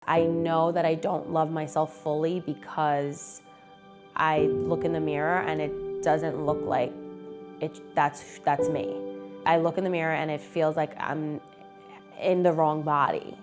I know that I don't love myself fully because I look in the mirror and it doesn't look like that's me. I look in the mirror and it feels like I'm in the wrong body.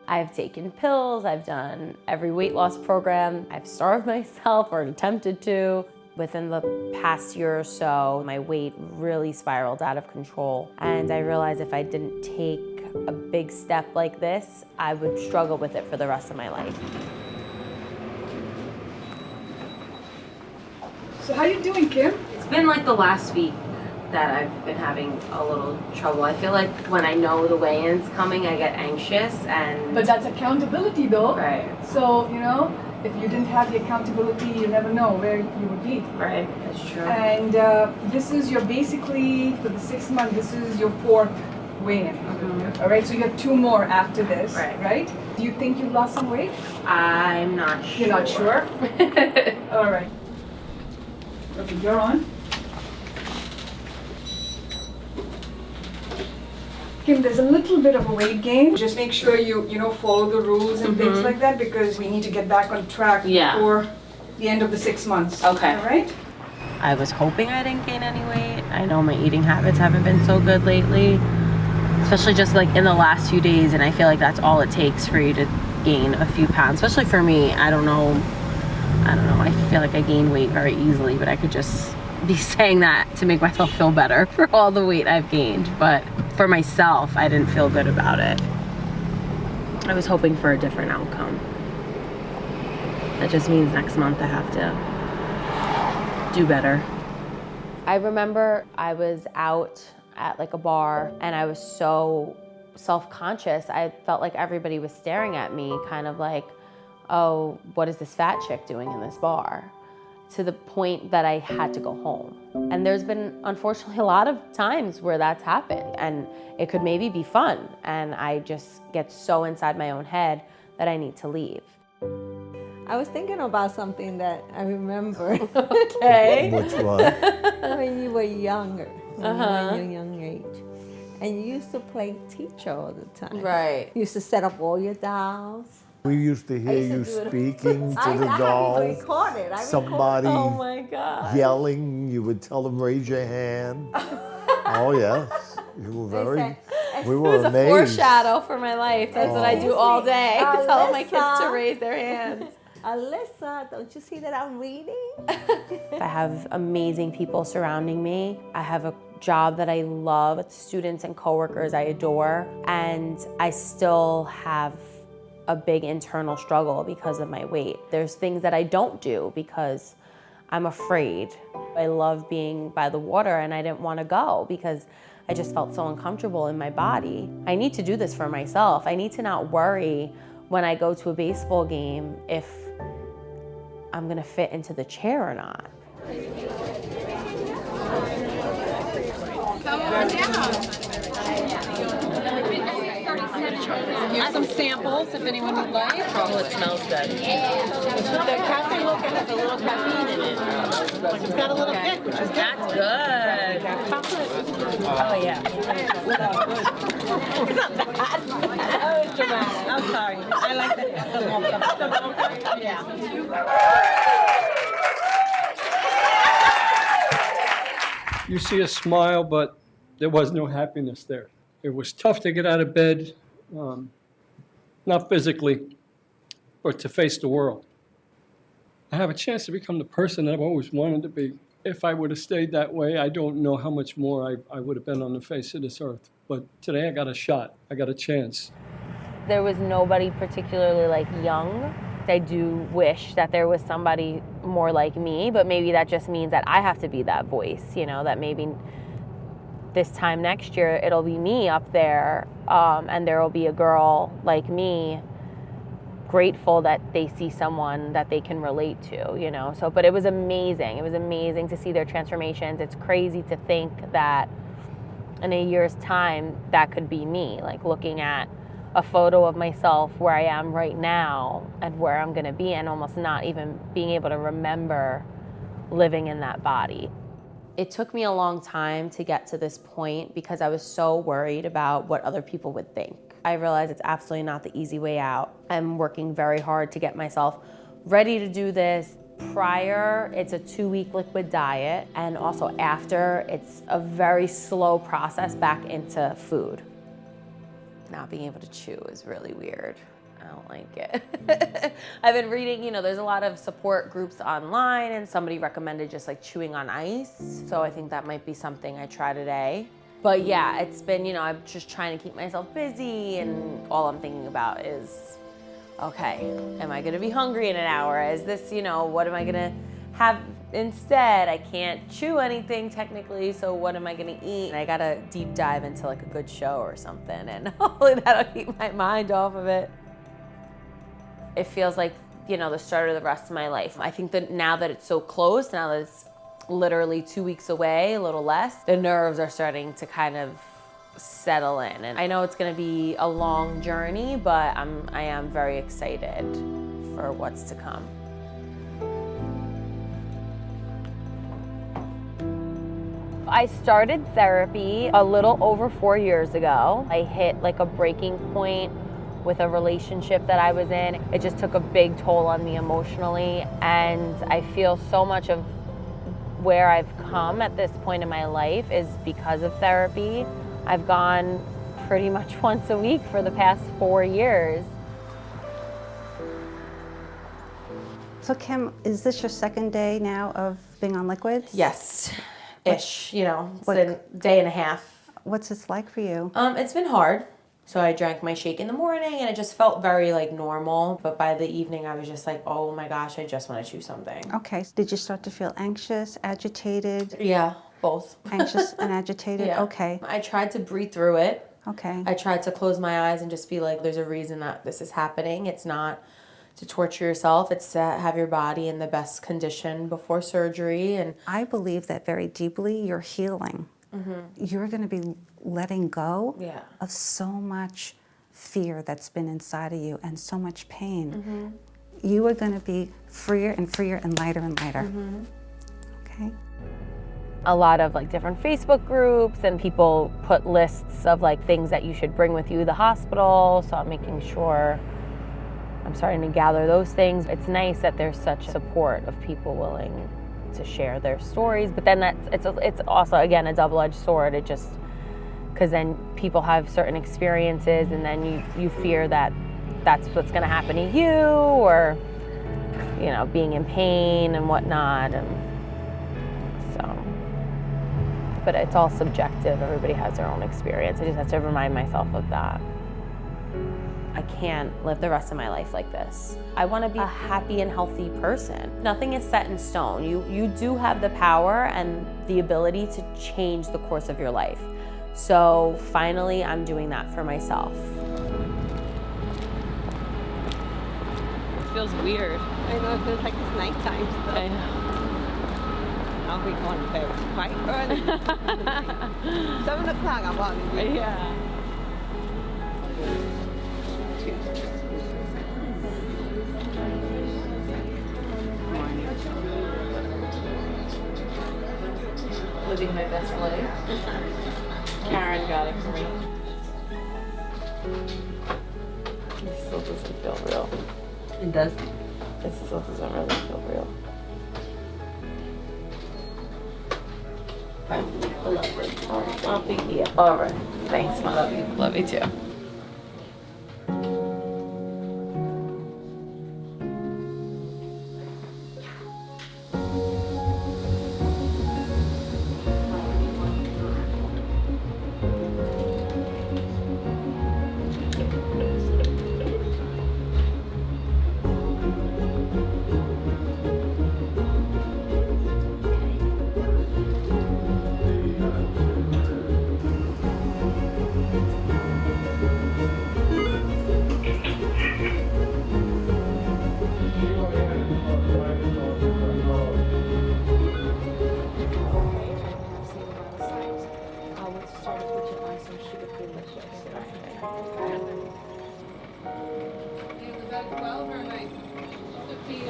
I've taken pills, I've done every weight loss program, I've starved myself or attempted to. Within the past year or so, my weight really spiraled out of control. And I realized if I didn't take a big step like this, I would struggle with it for the rest of my life. So how you doing, Kim? It's been like the last week that I've been having a little trouble. I feel like when I know the weigh-in's coming, I get anxious and... But that's accountability though. Right. So, you know, if you didn't have the accountability, you never know where you would be. Right, that's true. And this is your basically, for the 6 months, this is your 4th weigh-in. Mm-hmm. All right, so you have 2 more after this, right? Do you think you've lost some weight? I'm not sure. You're not sure? All right. Okay, you're on. Kim, there's a little bit of a weight gain. Just make sure you follow the rules and things like that because we need to get back on track before the end of the 6 months. Okay. All right? I was hoping I didn't gain any weight. I know my eating habits haven't been so good lately, especially just like in the last few days, and I feel like that's all it takes for you to gain a few pounds, especially for me. I don't know, I feel like I gain weight very easily, but I could just be saying that to make myself feel better for all the weight I've gained. But for myself, I didn't feel good about it. I was hoping for a different outcome. That just means next month I have to do better. I remember I was out at like a bar and I was so self-conscious. I felt like everybody was staring at me, kind of like, oh, what is this fat chick doing in this bar? To the point that I had to go home. And there's been, unfortunately, a lot of times where that's happened and it could maybe be fun. And I just get so inside my own head that I need to leave. I was thinking about something that I remember. Okay. Which one? When you were younger, when you were in your young age. And you used to play teacher all the time. Right. You used to set up all your dolls. We used to hear you speaking to the dolls. I recorded. Somebody Oh my God. yelling, you would tell them raise your hand. Oh yes, you were very. We It were was amazed. a foreshadow for my life. That's what I do all day. I tell my kids to Alyssa. raise their hands. Alyssa, don't you see that I'm reading? I have amazing people surrounding me. I have a job that I love, students and coworkers I adore, and I still have a big internal struggle because of my weight. There's things that I don't do because I'm afraid. I love being by the water and I didn't want to go because I just felt so uncomfortable in my body. I need to do this for myself. I need to not worry when I go to a baseball game if I'm gonna fit into the chair or not. Come on down. Here's some samples if anyone would like. Oh, it smells good. The cafe mocha has a little caffeine in it. It's got a little kick, which is good. That's good. Oh yeah. It's not bad. Oh, it's dramatic. I'm sorry. I like the mocha. The mocha? Yeah. You see a smile, but there was no happiness there. It was tough to get out of bed, not physically, but to face the world. I have a chance to become the person that I've always wanted to be. If I would have stayed that way, I don't know how much more I would have been on the face of this earth. But today I got a shot. I got a chance. There was nobody particularly like young. I do wish that there was somebody more like me, but maybe that just means that I have to be that voice, you know, that maybe this time next year it'll be me up there and there will be a girl like me grateful that they see someone that they can relate to, you know. So, but it was amazing. It was amazing to see their transformations. It's crazy to think that in a year's time that could be me, like looking at a photo of myself where I am right now and where I'm gonna be and almost not even being able to remember living in that body. It took me a long time to get to this point because I was so worried about what other people would think. I realized it's absolutely not the easy way out. I'm working very hard to get myself ready to do this. Prior, it's a 2-week liquid diet, and also after, it's a very slow process back into food. Not being able to chew is really weird. I don't like it. I've been reading, there's a lot of support groups online, and somebody recommended just like chewing on ice. So I think that might be something I try today. But yeah, it's been, I'm just trying to keep myself busy, and all I'm thinking about is, okay, am I gonna be hungry in an hour? Is this, what am I gonna have instead? I can't chew anything technically, so what am I gonna eat? And I gotta deep dive into like a good show or something, and hopefully that'll keep my mind off of it. It feels like, the start of the rest of my life. I think that now that it's so close, now that it's literally 2 weeks away, a little less, the nerves are starting to kind of settle in. And I know it's gonna be a long journey, but I am very excited for what's to come. I started therapy a little over 4 years ago. I hit like a breaking point with a relationship that I was in. It just took a big toll on me emotionally, and I feel so much of where I've come at this point in my life is because of therapy. I've gone pretty much once a week for the past 4 years. So Kim, is this your second day now of being on liquids? Yes, ish, it's a day and a half. What's this like for you? It's been hard. So I drank my shake in the morning, and it just felt very like normal. But by the evening, I was just like, oh my gosh, I just want to chew something. Okay, did you start to feel anxious, agitated? Yeah, both. Anxious and agitated? Yeah. Okay. I tried to breathe through it. Okay. I tried to close my eyes and just be like, there's a reason that this is happening. It's not to torture yourself. It's to have your body in the best condition before surgery. And I believe that very deeply you're healing. Mm-hmm. You're going to be letting go of so much fear that's been inside of you and so much pain. Mm-hmm. You are going to be freer and freer and lighter and lighter. Mm-hmm. Okay? A lot of like different Facebook groups, and people put lists of like things that you should bring with you to the hospital. So I'm making sure I'm starting to gather those things. It's nice that there's such support of people willing to share their stories, but then it's also again a double-edged sword. It just because then people have certain experiences, and then you fear that that's what's going to happen to you, or being in pain and whatnot, and so. But it's all subjective. Everybody has their own experience. I just have to remind myself of that. I can't live the rest of my life like this. I want to be a happy and healthy person. Nothing is set in stone. You do have the power and the ability to change the course of your life. So finally, I'm doing that for myself. It feels weird. I know, it feels like it's nighttime still. I know. I'll be going to bed quite early. 7 o'clock, I'm on the Yeah. Living my best life. Karen got it for me. It still doesn't feel real. It does. It still doesn't really feel real. I love it. I'll be here. All right. Thanks, my love you. Love you too.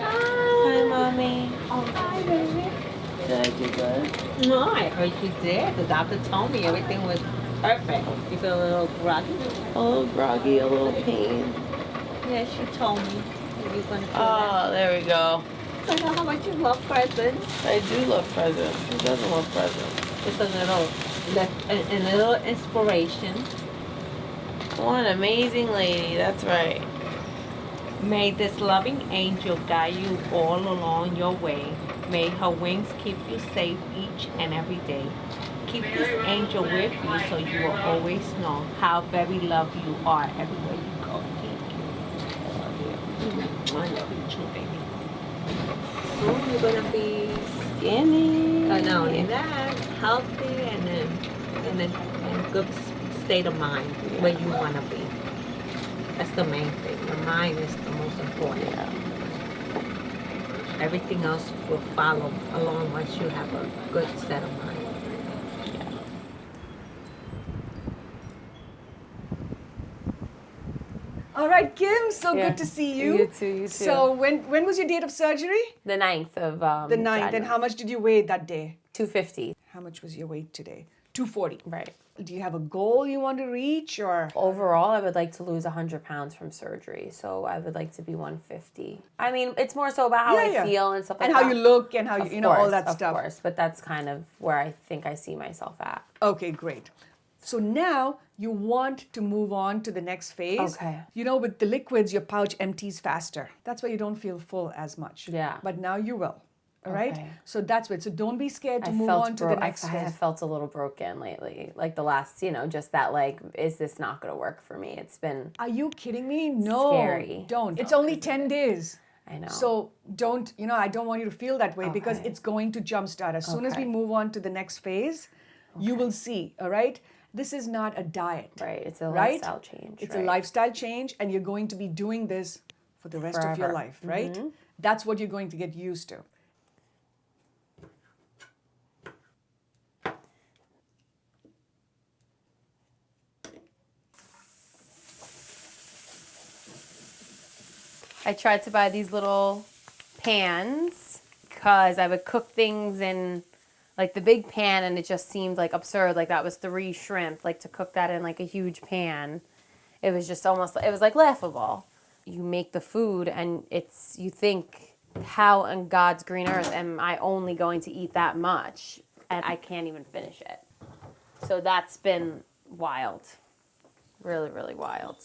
Hi, Mommy. Oh, hi, baby. Did I too good. No, I heard you did. The doctor told me everything was perfect. You feel a little groggy? A little groggy, a little pain. Yeah, she told me that you're gonna feel Oh, there we go. that. I know how much you love presents. I do love presents. Who doesn't love presents? It's a little inspiration. What an amazing lady. That's right. May this loving angel guide you all along your way. May her wings keep you safe each and every day. Keep this angel with you so you will always know how very loved you are everywhere you go. Thank you. I love you too, baby. Soon you're gonna be Skinny. not only that, healthy and in a good state of mind where you want to be. That's the main thing. Your mind is the most important. Everything else will follow along once you have a good set of mind. All right, Kim, so Yeah. good to see you. You too, you too. So when was your date of surgery? The 9th of The 9th. And how much did you weigh that day? 250. How much was your weight today? 240. Right. Do you have a goal you want to reach or? Overall, I would like to lose 100 pounds from surgery. So I would like to be 150. I mean, it's more so about how I feel and stuff like and that. how you look and how you, all that stuff. Of course, but that's kind of where I think I see myself at. Okay, great. So now you want to move on to the next phase. Okay. You know, with the liquids, your pouch empties faster. That's why you don't feel full as much. Yeah. But now you will. All right? Okay. So that's it. So don't be scared to I move felt on to the next I phase. have felt a little broken lately. Like the last, just that like, is this not going to work for me? It's been Are you kidding me? No. Scary. Don't. It's only 10 days. I know. So don't, I don't want you to feel that way because Okay. it's going to jumpstart. As soon as we Okay. move on to the next phase, you will see, all right? This is not a diet. Right, it's a right? lifestyle change. It's right. a lifestyle change, and you're going to be doing this for the rest of your Forever. life, right? That's what you're going to get used to. I tried to buy these little pans because I would cook things in like the big pan and it just seemed like absurd. Like that was 3 shrimp, like to cook that in like a huge pan. It was just almost, it was like laughable. You make the food and you think, how on God's green earth am I only going to eat that much? And I can't even finish it. So that's been wild. Really, really wild.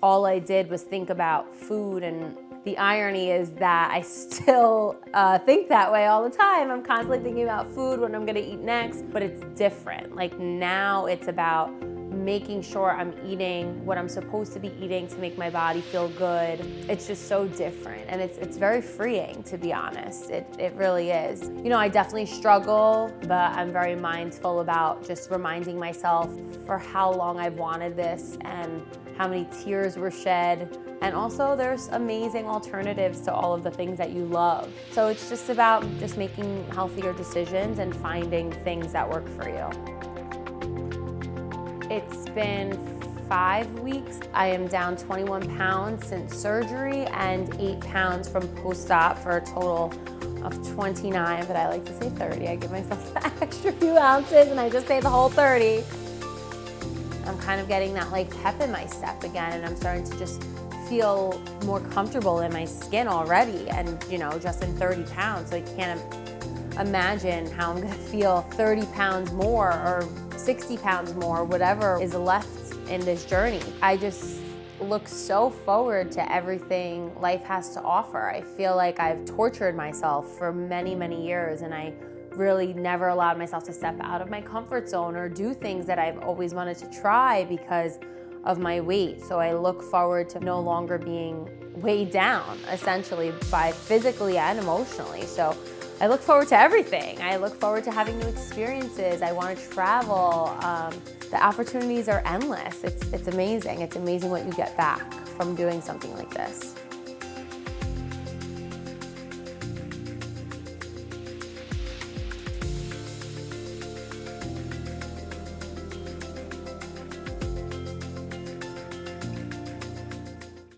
All I did was think about food, and the irony is that I still think that way all the time. I'm constantly thinking about food, what I'm gonna eat next, but it's different. Like now it's about making sure I'm eating what I'm supposed to be eating to make my body feel good. It's just so different, and it's very freeing, to be honest. It really is. I definitely struggle, but I'm very mindful about just reminding myself for how long I've wanted this and how many tears were shed. And also there's amazing alternatives to all of the things that you love. So it's just about just making healthier decisions and finding things that work for you. It's been 5 weeks. I am down 21 pounds since surgery and 8 pounds from post-op for a total of 29, but I like to say 30. I give myself an extra few ounces and I just say the whole 30. I'm kind of getting that like pep in my step again, and I'm starting to just feel more comfortable in my skin already, and just in 30 pounds. So I can't imagine how I'm gonna feel 30 pounds more or 60 pounds more, whatever is left in this journey. I just look so forward to everything life has to offer. I feel like I've tortured myself for many, many years, and I really never allowed myself to step out of my comfort zone or do things that I've always wanted to try because of my weight. So I look forward to no longer being weighed down, essentially, by physically and emotionally. So I look forward to everything. I look forward to having new experiences. I want to travel. The opportunities are endless. It's amazing. It's amazing what you get back from doing something like this.